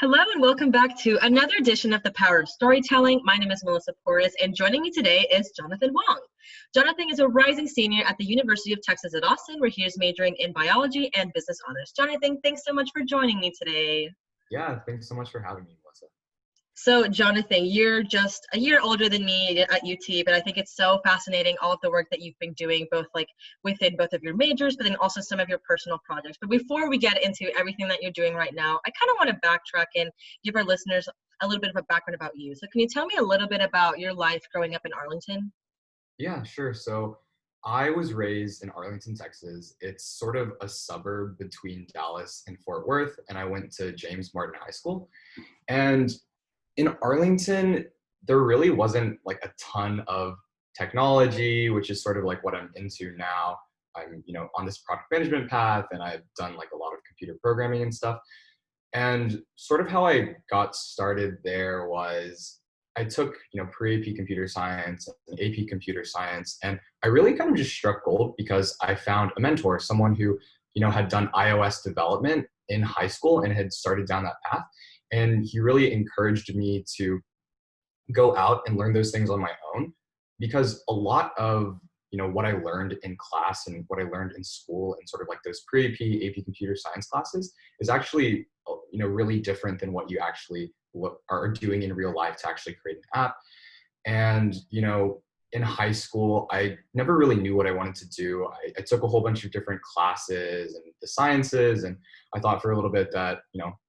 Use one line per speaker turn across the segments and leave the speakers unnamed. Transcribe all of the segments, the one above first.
Hello and welcome back to another edition of The Power of Storytelling. My name is Melissa Porras and joining me today is Jonathan Wong. Jonathan is a rising senior at the University of Texas at Austin, where he is majoring in biology and business honors. Jonathan, thanks so much for joining me today.
Yeah, thanks so much for having me, Melissa.
So Jonathan, you're just a year older than me at UT, but I think it's so fascinating all of the work that you've been doing, both like within both of your majors, but then also some of your personal projects. But before we get into everything that you're doing right now, I kind of want to backtrack and give our listeners a little bit of a background about you. So can you tell me a little bit about your life growing up in Arlington?
Yeah, sure. So I was raised in Arlington, Texas. It's sort of a suburb between Dallas and Fort Worth, and I went to James Martin High School. And in Arlington, there really wasn't like a ton of technology, which is sort of like what I'm into now. I'm, on this product management path, and I've done like a lot of computer programming and stuff. And sort of how I got started there was I took, pre-AP computer science and AP computer science, and I really kind of just struck gold because I found a mentor, someone who, had done iOS development in high school and had started down that path. And he really encouraged me to go out and learn those things on my own, because a lot of what I learned in class and what I learned in school and sort of like those pre-AP computer science classes is actually really different than what you actually are doing in real life to actually create an app. And in high school, I never really knew what I wanted to do. I took a whole bunch of different classes and the sciences, and I thought for a little bit that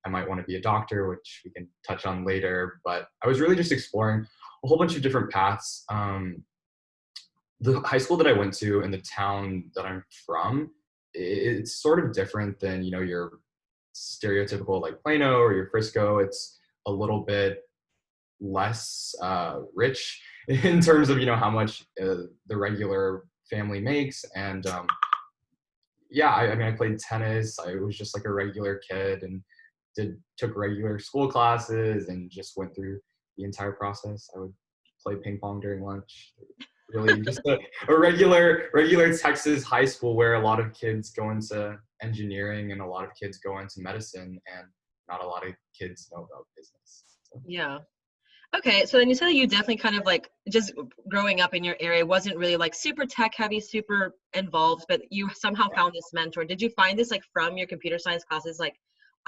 I might want to be a doctor, which we can touch on later. But I was really just exploring a whole bunch of different paths. The high school that I went to in the town that I'm from, it's sort of different than your stereotypical like Plano or your Frisco. It's a little bit less rich in terms of how much the regular family makes. And yeah, I mean, I played tennis. I was just like a regular kid and took regular school classes and just went through the entire process. I would play ping pong during lunch. Really just a regular Texas high school where a lot of kids go into engineering and a lot of kids go into medicine, and not a lot of kids know about business. So.
Yeah. Okay, so then you said that you definitely kind of like just growing up in your area wasn't really like super tech heavy, super involved, but you somehow found this mentor. Did you find this like from your computer science classes like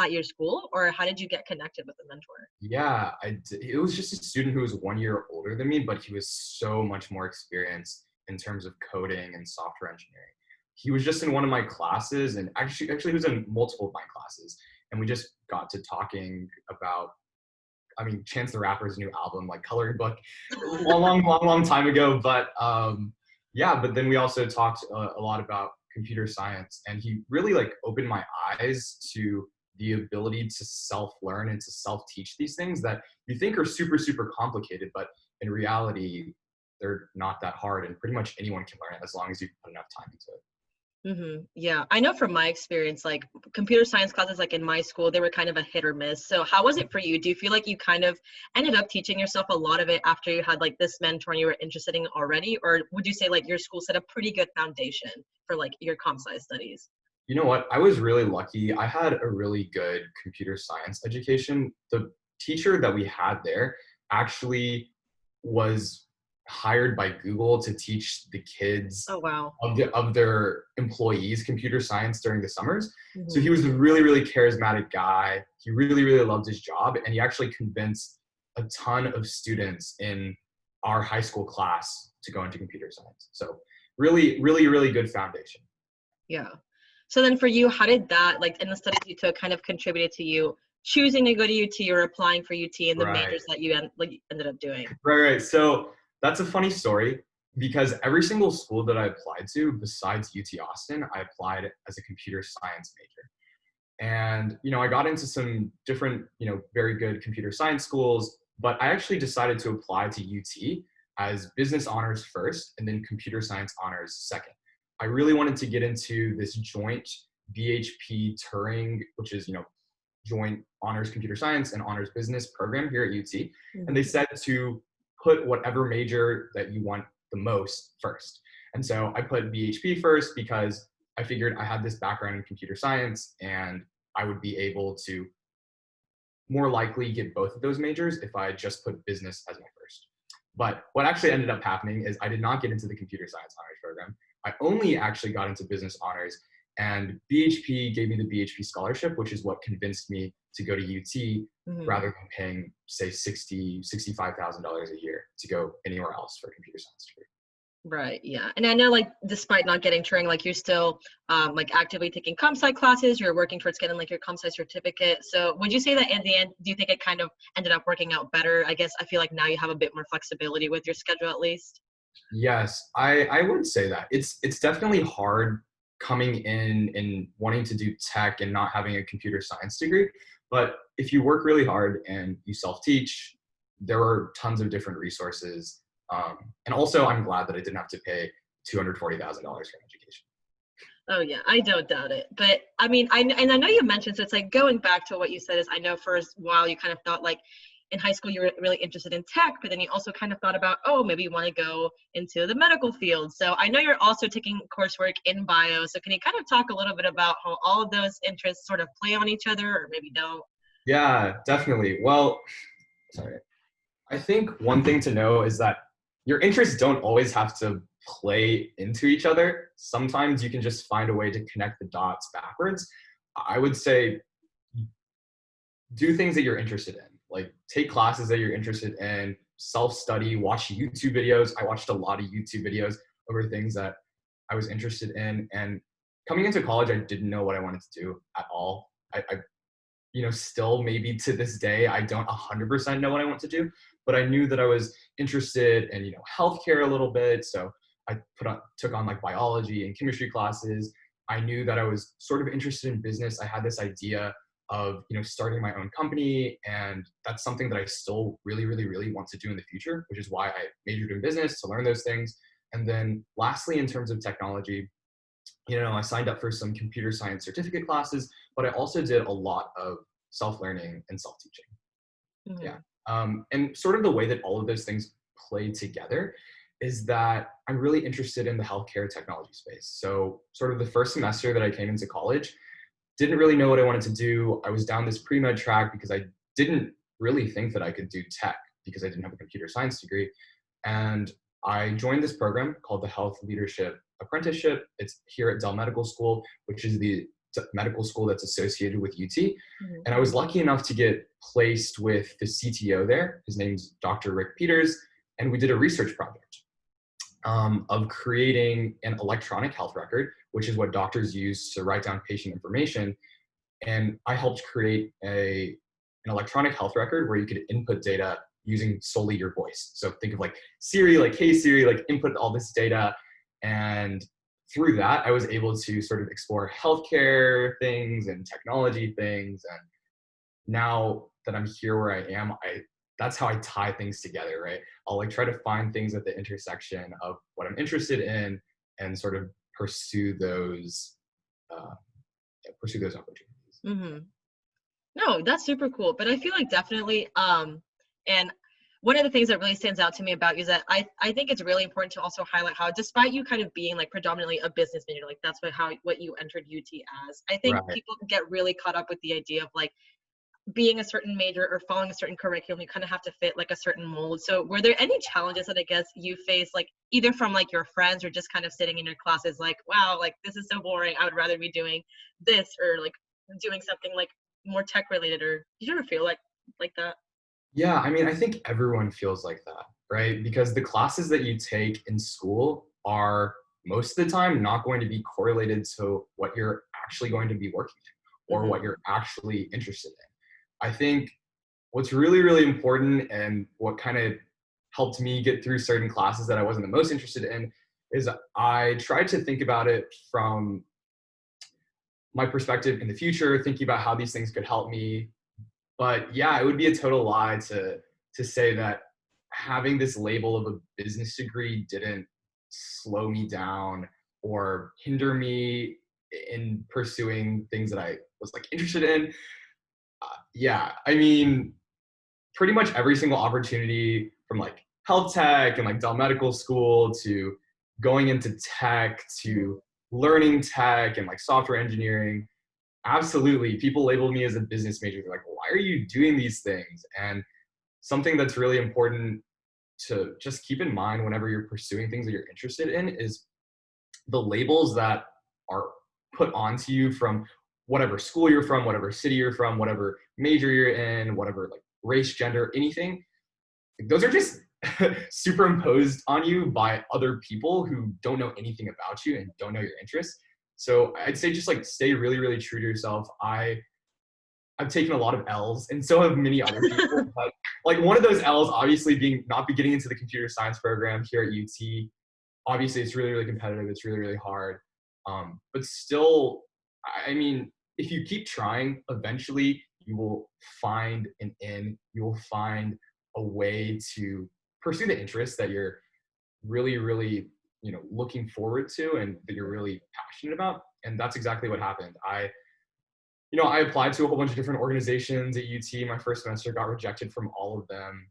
at your school, or how did you get connected with the mentor?
Yeah, it was just a student who was 1 year older than me, but he was so much more experienced in terms of coding and software engineering. He was just in one of my classes, and actually he was in multiple of my classes, and we just got to talking about, I mean, Chance the Rapper's new album, like Coloring Book, long time ago. But yeah, but then we also talked a lot about computer science, and he really like opened my eyes to the ability to self-learn and to self-teach these things that you think are super, super complicated, but in reality, they're not that hard, and pretty much anyone can learn it as long as you put enough time into it.
Yeah, I know from my experience, like computer science classes, like in my school, they were kind of a hit or miss. So how was it for you? Do you feel like you kind of ended up teaching yourself a lot of it after you had like this mentor and you were interested in it already? Or would you say like your school set a pretty good foundation for like your comp sci studies?
You know what? I was really lucky. I had a really good computer science education. The teacher that we had there actually was hired by Google to teach the kids
Oh, wow.
of their employees computer science during the summers. So he
Hmm.
was a really, really charismatic guy. He really, really loved his job, and he actually convinced a ton of students in our high school class to go into computer science. So really, really, really good foundation.
Yeah. So then for you, how did that, like in the studies you took, kind of contributed to you choosing to go to UT or applying for UT and the
Right.
majors that you ended up doing?
Right. So that's a funny story, because every single school that I applied to besides UT Austin, I applied as a computer science major. And, I got into some different, very good computer science schools, but I actually decided to apply to UT as business honors first and then computer science honors second. I really wanted to get into this joint BHP Turing, which is, joint honors computer science and honors business program here at UT. And they
Mhm.
said to put whatever major that you want the most first. And so I put BHP first because I figured I had this background in computer science and I would be able to more likely get both of those majors if I just put business as my first. But what actually ended up happening is I did not get into the computer science honors program. I only actually got into business honors, and BHP gave me the BHP scholarship, which is what convinced me to go to UT rather than paying, say, $65,000 a year to go anywhere else for a computer science degree.
Right. Yeah. And I know, like, despite not getting Turing, like, you're still like actively taking comp sci classes. You're working towards getting like your comp sci certificate. So would you say that in the end, do you think it kind of ended up working out better? I guess I feel like now you have a bit more flexibility with your schedule, at least.
Yes, I would say that. It's definitely hard coming in and wanting to do tech and not having a computer science degree. But if you work really hard and you self-teach, there are tons of different resources. And also, I'm glad that I didn't have to pay $240,000 for an education.
Oh yeah, I don't doubt it. But I mean, and I know you mentioned, so it's like going back to what you said is, I know for a while you kind of thought like in high school you were really interested in tech, but then you also kind of thought about, oh, maybe you want to go into the medical field. So I know you're also taking coursework in bio. So can you kind of talk a little bit about how all of those interests sort of play on each other, or maybe don't?
Yeah, definitely. Well, sorry. I think one thing to know is that your interests don't always have to play into each other. Sometimes you can just find a way to connect the dots backwards. I would say do things that you're interested in. Like take classes that you're interested in, self-study, watch YouTube videos. I watched a lot of YouTube videos over things that I was interested in. And coming into college, I didn't know what I wanted to do at all. Still maybe to this day, I don't 100% know what I want to do, but I knew that I was interested in, healthcare a little bit. So I took on like biology and chemistry classes. I knew that I was sort of interested in business. I had this idea of, starting my own company. And that's something that I still really, really, really want to do in the future, which is why I majored in business to learn those things. And then lastly, in terms of technology, I signed up for some computer science certificate classes, but I also did a lot of self-learning and self-teaching.
Mm-hmm.
Yeah. And sort of the way that all of those things play together is that I'm really interested in the healthcare technology space. So sort of the first semester that I came into college, didn't really know what I wanted to do. I was down this pre-med track because I didn't really think that I could do tech because I didn't have a computer science degree. And I joined this program called the Health Leadership Apprenticeship. It's here at Dell Medical School, which is the medical school that's associated with UT.
Mm-hmm.
And I was lucky enough to get placed with the CTO there. His name's Dr. Rick Peters. And we did a research project of creating an electronic health record, which is what doctors use to write down patient information. And I helped create an electronic health record where you could input data using solely your voice. So think of like Siri, like, hey Siri, like input all this data. And through that, I was able to sort of explore healthcare things and technology things. And now that I'm here where I am, that's how I tie things together, right? I'll like try to find things at the intersection of what I'm interested in and sort of pursue those opportunities.
Mm-hmm. No, that's super cool. But I feel like definitely, and one of the things that really stands out to me about you is that I think it's really important to also highlight how, despite you kind of being like predominantly a business major, like that's what you entered UT as, I think
Right.
people get really caught up with the idea of like being a certain major or following a certain curriculum. You kind of have to fit like a certain mold. So were there any challenges that I guess you faced, like either from like your friends or just kind of sitting in your classes like, wow, like this is so boring, I would rather be doing this, or like doing something like more tech related? Or did you ever feel like that?
Yeah, I mean, I think everyone feels like that, right? Because the classes that you take in school are most of the time not going to be correlated to what you're actually going to be working in or what you're actually interested in. I think what's really, really important and what kind of helped me get through certain classes that I wasn't the most interested in is I tried to think about it from my perspective in the future, thinking about how these things could help me. But yeah, it would be a total lie to say that having this label of a business degree didn't slow me down or hinder me in pursuing things that I was like interested in. Yeah, I mean, pretty much every single opportunity from like health tech and like Dell Medical School to going into tech to learning tech and like software engineering, Absolutely. People label me as a business major. They're like, why are you doing these things? And something that's really important to just keep in mind whenever you're pursuing things that you're interested in is the labels that are put onto you from whatever school you're from, whatever city you're from, whatever major you're in, whatever like race, gender, anything. Those are just superimposed on you by other people who don't know anything about you and don't know your interests. So I'd say just like stay really, really true to yourself. I've taken a lot of L's, and so have many other people. But like one of those L's, obviously being not be getting into the computer science program here at UT. Obviously, it's really, really competitive. It's really, really hard. But still, I mean, if you keep trying, eventually you will find an in. You will find a way to pursue the interests that you're really, really, looking forward to and that you're really passionate about. And that's exactly what happened. I applied to a whole bunch of different organizations at UT. My first semester got rejected from all of them.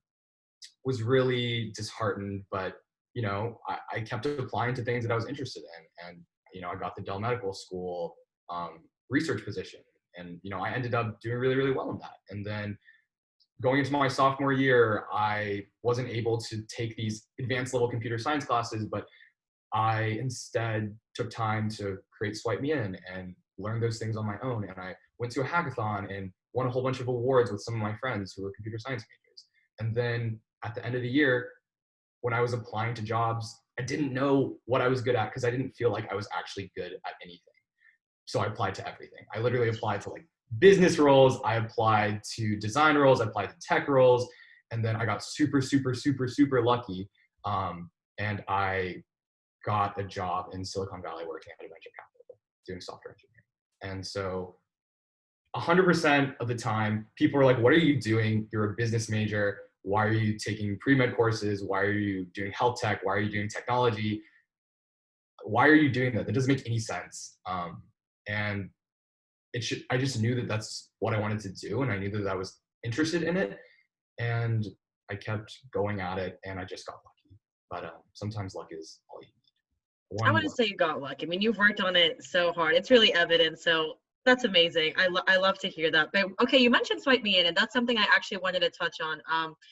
Was really disheartened, but I kept applying to things that I was interested in, and I got the Dell Medical School research position, and I ended up doing really, really well in that. And then going into my sophomore year, I wasn't able to take these advanced level computer science classes, but I instead took time to create Swipe Me In and learn those things on my own. And I went to a hackathon and won a whole bunch of awards with some of my friends who were computer science majors. And then at the end of the year, when I was applying to jobs, I didn't know what I was good at because I didn't feel like I was actually good at anything. So I applied to everything. I literally applied to like business roles. I applied to design roles. I applied to tech roles. And then I got super, super, super, super lucky. And I got a job in Silicon Valley working at a venture capital doing software engineering. And so 100% of the time, people are like, what are you doing? You're a business major. Why are you taking pre-med courses? Why are you doing health tech? Why are you doing technology? Why are you doing that? That doesn't make any sense. And I just knew that that's what I wanted to do. And I knew that I was interested in it. And I kept going at it, and I just got lucky. But sometimes luck is all you need.
I wouldn't say you got lucky. I mean, you've worked on it so hard. It's really evident. So that's amazing. I love to hear that. But okay, you mentioned Swipe Me In, and that's something I actually wanted to touch on.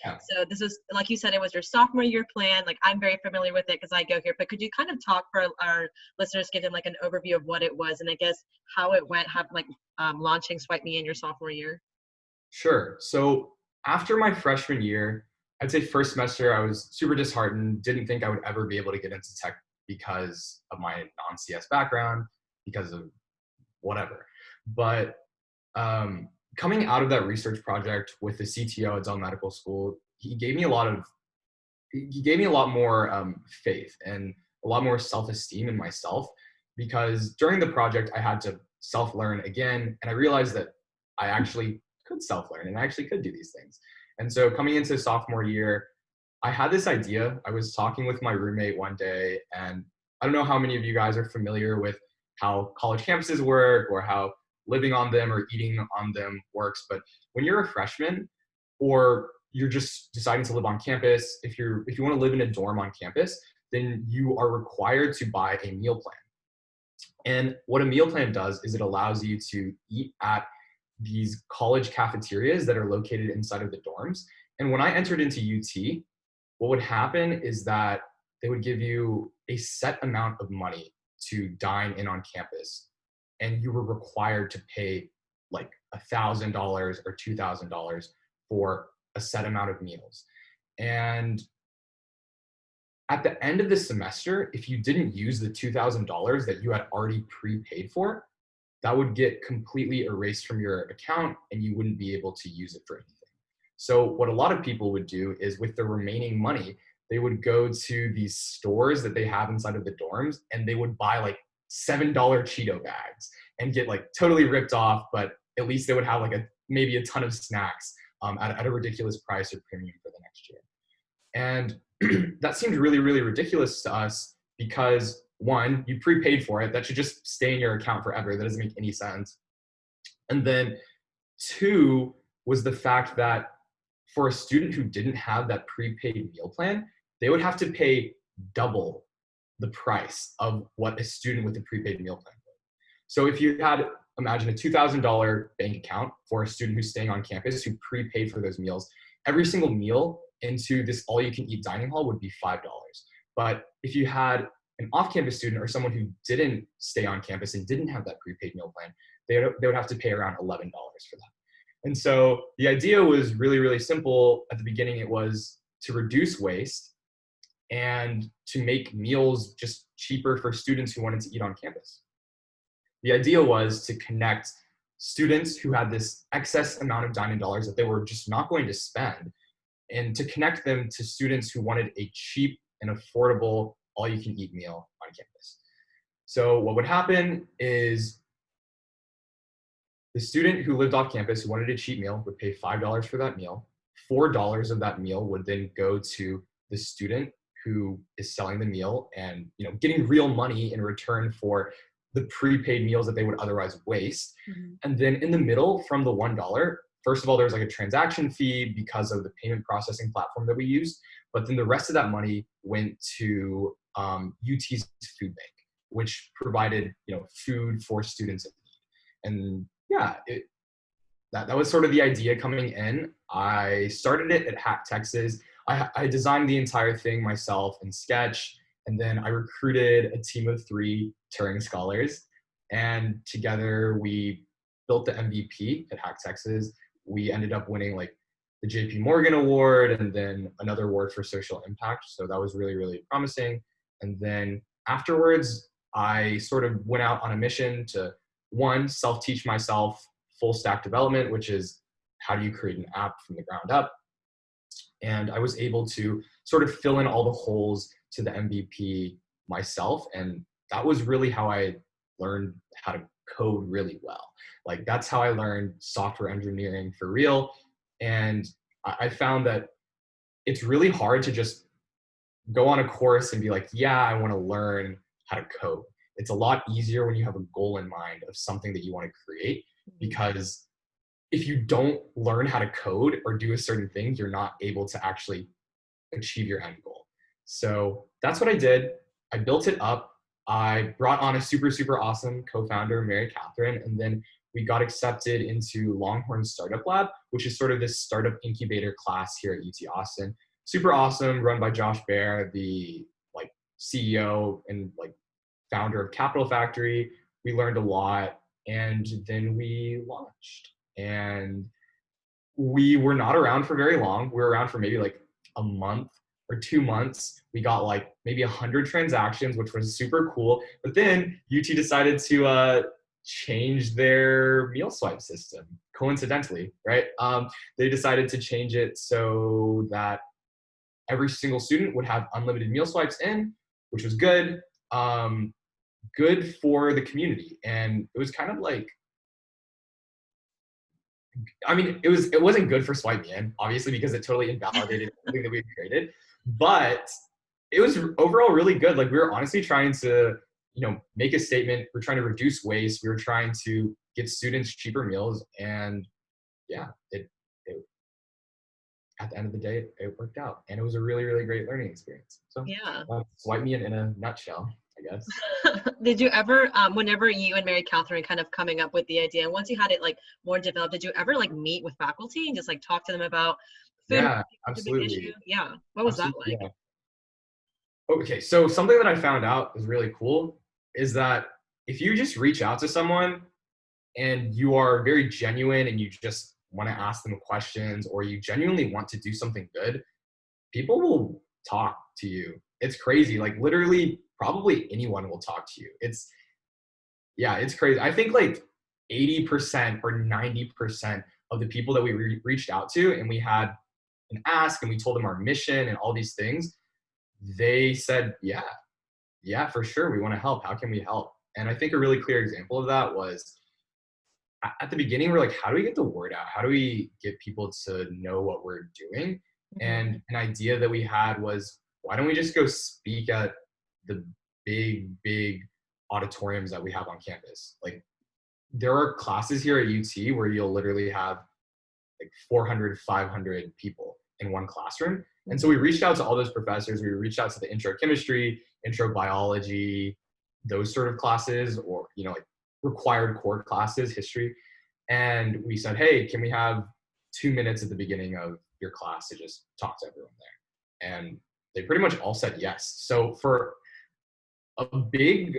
Yeah.
So this is, like you said, it was your sophomore year plan. Like I'm very familiar with it because I go here. But could you kind of talk for our listeners, give them like an overview of what it was, and I guess how it went, launching Swipe Me In your sophomore year?
Sure. So after my freshman year, I'd say first semester, I was super disheartened, didn't think I would ever be able to get into tech because of my non-CS background, because of whatever. But coming out of that research project with the CTO at Dell Medical School, he gave me a lot more faith and a lot more self-esteem in myself, because during the project I had to self-learn again, and I realized that I actually could self-learn and I actually could do these things. And so coming into sophomore year, I had this idea. I was talking with my roommate one day, and I don't know how many of you guys are familiar with how college campuses work or how living on them or eating on them works. But when you're a freshman, or you're just deciding to live on campus, if you want to live in a dorm on campus, then you are required to buy a meal plan. And what a meal plan does is it allows you to eat at these college cafeterias that are located inside of the dorms. And when I entered into UT, what would happen is that they would give you a set amount of money to dine in on campus, and you were required to pay like $1,000 or $2,000 for a set amount of meals. And at the end of the semester, if you didn't use the $2,000 that you had already prepaid for, that would get completely erased from your account and you wouldn't be able to use it for anything. So what a lot of people would do is with the remaining money, they would go to these stores that they have inside of the dorms, and they would buy like $7 Cheeto bags and get like totally ripped off, but at least they would have like maybe a ton of snacks at a ridiculous price or premium for the next year. And that seemed really, really ridiculous to us because one, you prepaid for it. That should just stay in your account forever. That doesn't make any sense. And then two was the fact that for a student who didn't have that prepaid meal plan, they would have to pay double the price of what a student with a prepaid meal plan would. So if you had imagine a $2,000 bank account for a student who's staying on campus who prepaid for those meals. Every single meal into this all-you-can-eat dining hall would be $5. But if you had an off-campus student or someone who didn't stay on campus and didn't have that prepaid meal plan, they would have to pay around $11 for that. And so the idea was really, really simple. At the beginning, it was to reduce waste and to make meals just cheaper for students who wanted to eat on campus. The idea was to connect students who had this excess amount of dining dollars that they were just not going to spend, and to connect them to students who wanted a cheap and affordable all-you-can-eat meal on campus. So what would happen is the student who lived off campus who wanted a cheap meal would pay $5 for that meal. $4 of that meal would then go to the student who is selling the meal and getting real money in return for the prepaid meals that they would otherwise waste. Mm-hmm. And then in the middle, from the $1, first of all, there's like a transaction fee because of the payment processing platform that we use. But then the rest of that money went to UT's food bank, which provided food for students in need. And yeah, that was sort of the idea coming in. I started it at Hack Texas. I designed the entire thing myself in Sketch, and then I recruited a team of 3 Turing scholars, and together we built the MVP at Hack Texas. We ended up winning like the JP Morgan Award and then another award for social impact. So that was really, really promising. And then afterwards, I sort of went out on a mission to, one, self-teach myself full stack development, which is how do you create an app from the ground up? And I was able to sort of fill in all the holes to the MVP myself. And that was really how I learned how to code really well. Like that's how I learned software engineering for real. And I found that it's really hard to just go on a course and be like, yeah, I want to learn how to code. It's a lot easier when you have a goal in mind of something that you want to create, because if you don't learn how to code or do a certain thing, you're not able to actually achieve your end goal. So that's what I did. I built it up. I brought on a super, super awesome co-founder, Mary Catherine, and then we got accepted into Longhorn Startup Lab, which is sort of this startup incubator class here at UT Austin. Super awesome, run by Josh Baer, the CEO and founder of Capital Factory. We learned a lot, and then we launched. And we were not around for very long. We were around for maybe a month or 2 months. We got maybe 100 transactions, which was super cool. But then UT decided to change their meal swipe system, coincidentally, right? They decided to change it so that every single student would have unlimited meal swipes in, which was good. Good for the community. And it was kind of it wasn't good for Swipe Me In, obviously, because it totally invalidated everything that we had created. But it was overall really good. We were honestly trying to, make a statement. We're trying to reduce waste. We were trying to get students cheaper meals. And yeah, it at the end of the day, it worked out. And it was a really, really great learning experience. So
yeah,
Swipe Me In a nutshell, I guess.
Did you ever, whenever you and Mary Catherine kind of coming up with the idea, and once you had it more developed, did you ever meet with faculty and just talk to them about food?
Yeah, absolutely.
Yeah, what was
absolutely,
that like?
Yeah. Okay, so something that I found out is really cool is that if you just reach out to someone and you are very genuine and you just want to ask them questions, or you genuinely want to do something good, people will talk to you. It's crazy. Literally, probably anyone will talk to you. It's crazy. I think 80% or 90% of the people that we reached out to and we had an ask and we told them our mission and all these things, they said, yeah, for sure. We want to help. How can we help? And I think a really clear example of that was at the beginning, we're how do we get the word out? How do we get people to know what we're doing? Mm-hmm. And an idea that we had was, why don't we just go speak at the big auditoriums that we have on campus? There are classes here at UT where you'll literally have 400, 500 people in one classroom. And so we reached out to all those professors. We reached out to the intro chemistry, intro biology, those sort of classes, or, required core classes, history. And we said, hey, can we have 2 minutes at the beginning of your class to just talk to everyone there? And they pretty much all said yes. So for a big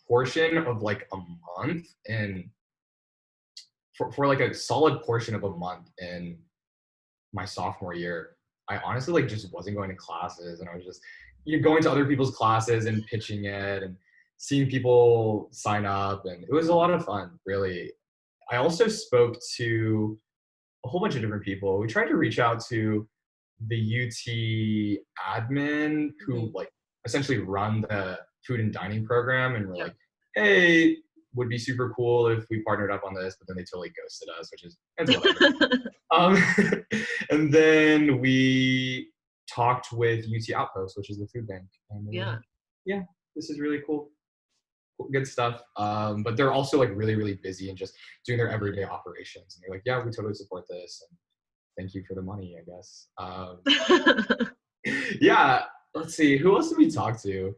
portion of like a month, and for like a solid portion of a month in my sophomore year, I honestly like just wasn't going to classes, and I was just going to other people's classes and pitching it and seeing people sign up, and it was a lot of fun, really. I also spoke to a whole bunch of different people. We tried to reach out to the UT admin who like essentially run the food and dining program, and we're like, hey, would be super cool if we partnered up on this, but then they totally ghosted us, which is whatever. And then we talked with UT Outpost, which is the food bank. And like, yeah, this is really cool. Good stuff. But they're also like really, really busy and just doing their everyday operations. And they're like, yeah, we totally support this. And thank you for the money, I guess. Yeah, let's see. Who else did we talk to?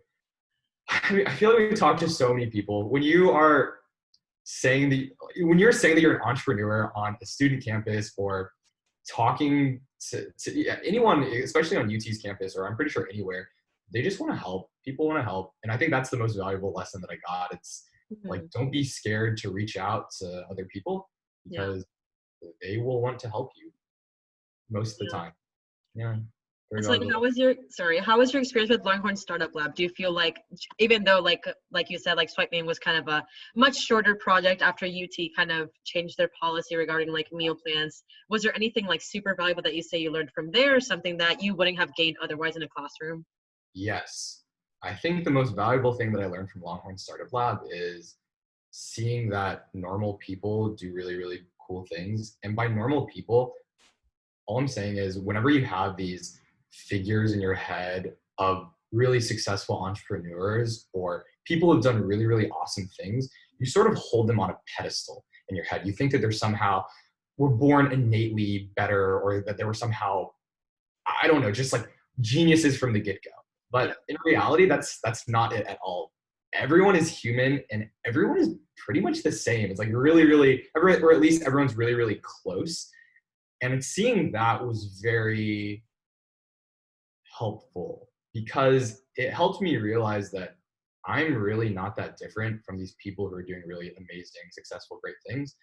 I mean, I feel like we talked to so many people. When you're saying that you're an entrepreneur on a student campus, or talking to anyone, especially on UT's campus, or I'm pretty sure anywhere, they just want to help. People want to help. And I think that's the most valuable lesson that I got. It's like, don't be scared to reach out to other people, because they will want to help you most of the time. Yeah.
It's like, how was your experience with Longhorn Startup Lab? Do you feel like, even though like you said, like Swipe Me was kind of a much shorter project after UT kind of changed their policy regarding like meal plans, was there anything like super valuable that you say you learned from there, or something that you wouldn't have gained otherwise in a classroom?
Yes. I think the most valuable thing that I learned from Longhorn Startup Lab is seeing that normal people do really, really cool things. And by normal people, all I'm saying is, whenever you have these figures in your head of really successful entrepreneurs or people who've done really, really awesome things, you sort of hold them on a pedestal in your head. You think that they're somehow were born innately better, or that they were somehow, I don't know, just like geniuses from the get-go. But in reality, that's not it at all. Everyone is human, and everyone is pretty much the same. It's like really, really, or at least everyone's really, really close. And seeing that was very helpful, because it helped me realize that I'm really not that different from these people who are doing really amazing, successful, great things.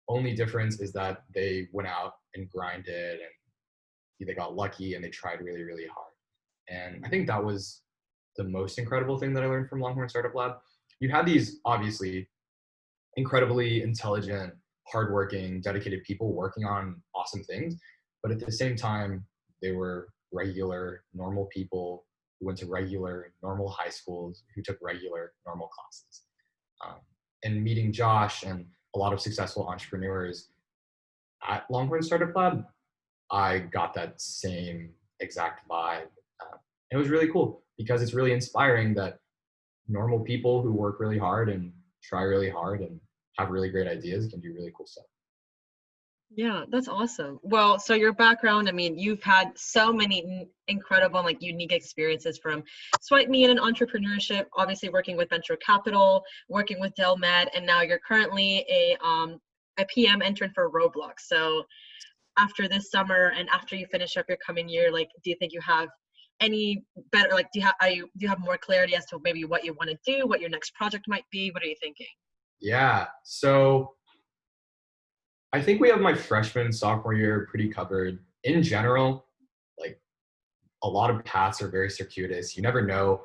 Only difference is that they went out and grinded, and they got lucky, and they tried really, really hard. And I think that was the most incredible thing that I learned from Longhorn Startup Lab. You had these obviously incredibly intelligent, hardworking, dedicated people working on awesome things, but at the same time, they were regular, normal people who went to regular, normal high schools, who took regular, normal classes. And meeting Josh and a lot of successful entrepreneurs at Longhorn Startup Lab, I got that same exact vibe. It was really cool, because it's really inspiring that normal people who work really hard and try really hard and have really great ideas can do really cool stuff.
Yeah, that's awesome. Well, so your background, I mean, you've had so many incredible and like unique experiences, from Swipe Me and entrepreneurship, obviously working with venture capital, working with Dell Med, and now you're currently a PM intern for Roblox. So after this summer and after you finish up your coming year, like, do you think you have any better, like, do you have more clarity as to maybe what you want to do, what your next project might be? What are you thinking?
Yeah, so I think we have my freshman, sophomore year pretty covered. In general, like, a lot of paths are very circuitous. You never know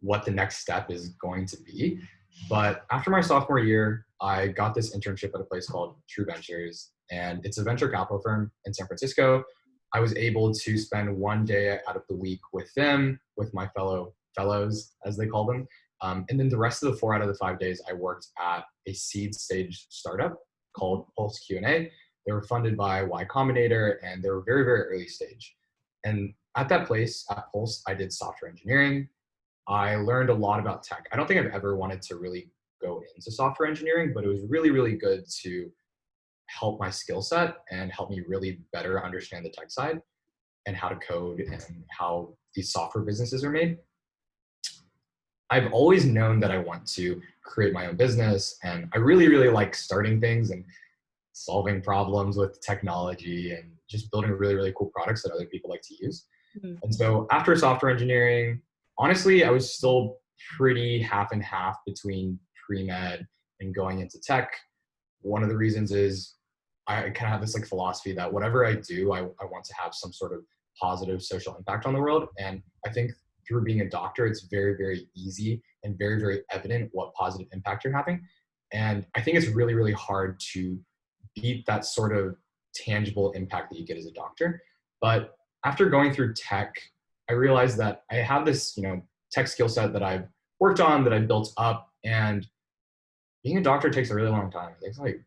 what the next step is going to be. But after my sophomore year, I got this internship at a place called True Ventures, and it's a venture capital firm in San Francisco. I was able to spend one day out of the week with them, with my fellows, as they call them. And then the rest of the 4 out of the 5 days, I worked at a seed stage startup called Pulse Q&A. They were funded by Y Combinator, and they were very, very early stage. And at that place, at Pulse, I did software engineering. I learned a lot about tech. I don't think I've ever wanted to really go into software engineering, but it was really, really good to help my skill set and help me really better understand the tech side and how to code and how these software businesses are made. I've always known that I want to create my own business, and I really, really like starting things and solving problems with technology and just building really, really cool products that other people like to use.
Mhm.
And so after software engineering, honestly, I was still pretty half and half between pre-med and going into tech. One of the reasons is I kind of have this like philosophy that whatever I do, I want to have some sort of positive social impact on the world. And I think through being a doctor, it's very, very easy and very, very evident what positive impact you're having. And I think it's really, really hard to beat that sort of tangible impact that you get as a doctor. But after going through tech, I realized that I have this, tech skill set that I've worked on, that I built up, and being a doctor takes a really long time. It takes like,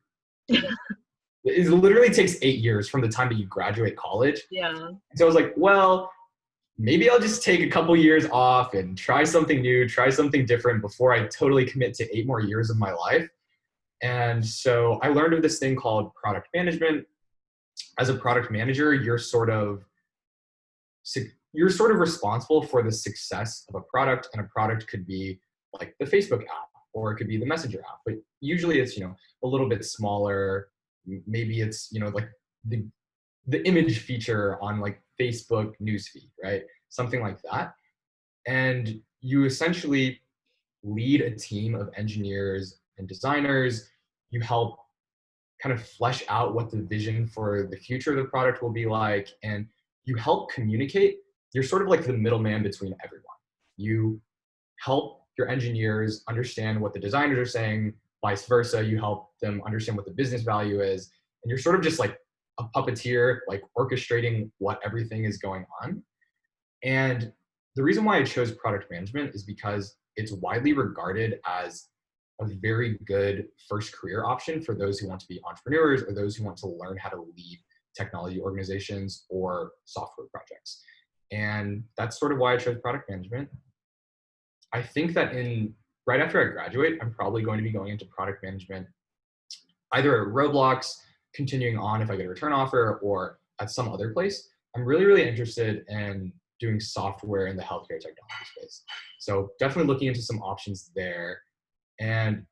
it literally takes 8 years from the time that you graduate college.
Yeah.
So I was like, well, maybe I'll just take a couple years off and try something new, try something different before I totally commit to 8 more years of my life. And so I learned of this thing called product management. As a product manager, you're sort of responsible for the success of a product, and a product could be like the Facebook app, or it could be the Messenger app. But usually it's a little bit smaller. Maybe it's like the image feature on like Facebook newsfeed, right? Something like that. And you essentially lead a team of engineers and designers. You help kind of flesh out what the vision for the future of the product will be like, and you help communicate. You're sort of like the middleman between everyone. You help your engineers understand what the designers are saying, vice versa. You help them understand what the business value is, and you're sort of just like a puppeteer, like orchestrating what everything is going on. And the reason why I chose product management is because it's widely regarded as a very good first career option for those who want to be entrepreneurs or those who want to learn how to lead technology organizations or software projects. And that's sort of why I chose product management. I think that right after I graduate, I'm probably going to be going into product management either at Roblox, continuing on if I get a return offer, or at some other place. I'm really, really interested in doing software in the healthcare technology space. So definitely looking into some options there. And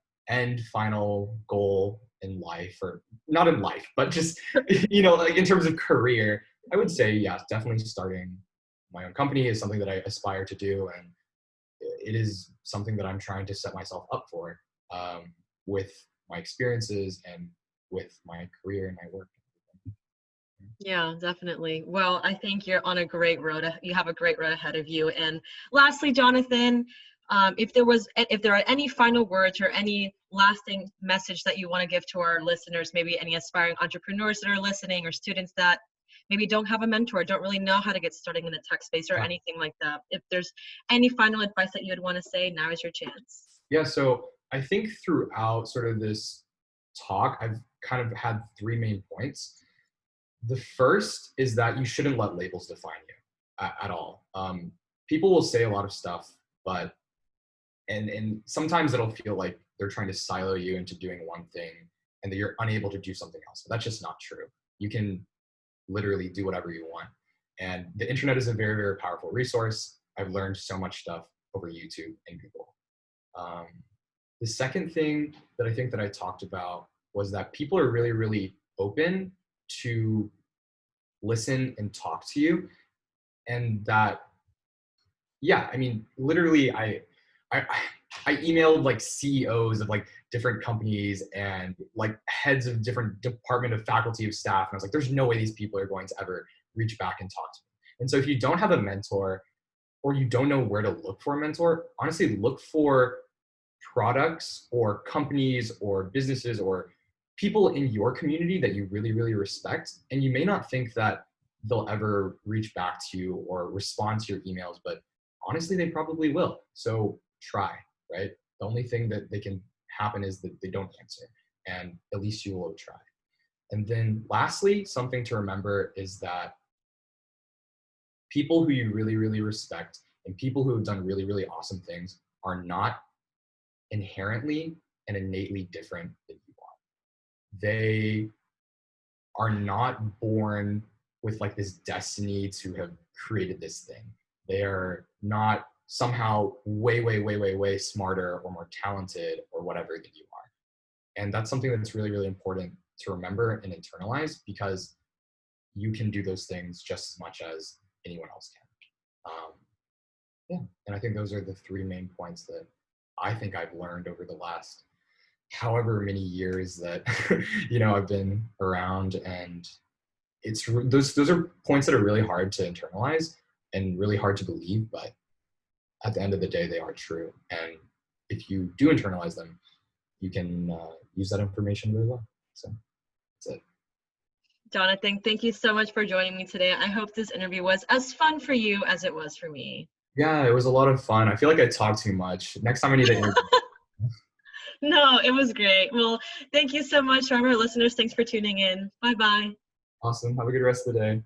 final goal in life, or not in life, but just, like in terms of career, I would say, yeah, definitely starting my own company is something that I aspire to do. And it is something that I'm trying to set myself up for, with my experiences and with my career and my work.
Yeah, definitely. Well, I think you're on a great road. You have a great road ahead of you. And lastly, Jonathan, if there are any final words or any lasting message that you want to give to our listeners, maybe any aspiring entrepreneurs that are listening, or students that maybe don't have a mentor, don't really know how to get started in the tech space, or
Yeah.
anything like that. If there's any final advice that you would want to say, now is your chance.
Yeah, so I think throughout sort of this talk, I've kind of had three main points. The first is that you shouldn't let labels define you at all. People will say a lot of stuff, but and sometimes it'll feel like they're trying to silo you into doing one thing and that you're unable to do something else. But that's just not true. You can literally do whatever you want. And the internet is a very, very powerful resource. I've learned so much stuff over YouTube and Google. Um, the second thing that I think that I talked about was that people are really, really open to listen and talk to you. And that, yeah, I mean, literally, I, I emailed like CEOs of like different companies and like heads of different department of faculty of staff. And I was like, there's no way these people are going to ever reach back and talk to me. And so if you don't have a mentor, or you don't know where to look for a mentor, honestly, look for products or companies or businesses or people in your community that you really, really respect. And you may not think that they'll ever reach back to you or respond to your emails, but honestly, they probably will. So try, right? The only thing that they can happen is that they don't answer, and at least you will try. And then lastly, something to remember is that people who you really, really respect and people who have done really, really awesome things are not inherently and innately different than you are. They are not born with like this destiny to have created this thing. They are not somehow way smarter or more talented or whatever than you are. And that's something that's really, really important to remember and internalize, because you can do those things just as much as anyone else can. Yeah, and I think those are the three main points that I think I've learned over the last however many years that I've been around. And it's those are points that are really hard to internalize and really hard to believe, but at the end of the day, they are true. And if you do internalize them, you can use that information really well. So that's it.
Jonathan, thank you so much for joining me today. I hope this interview was as fun for you as it was for me.
Yeah, it was a lot of fun. I feel like I talked too much. Next time I need to interview.
No, it was great. Well, thank you so much, to our listeners. Thanks for tuning in. Bye-bye.
Awesome. Have a good rest of the day.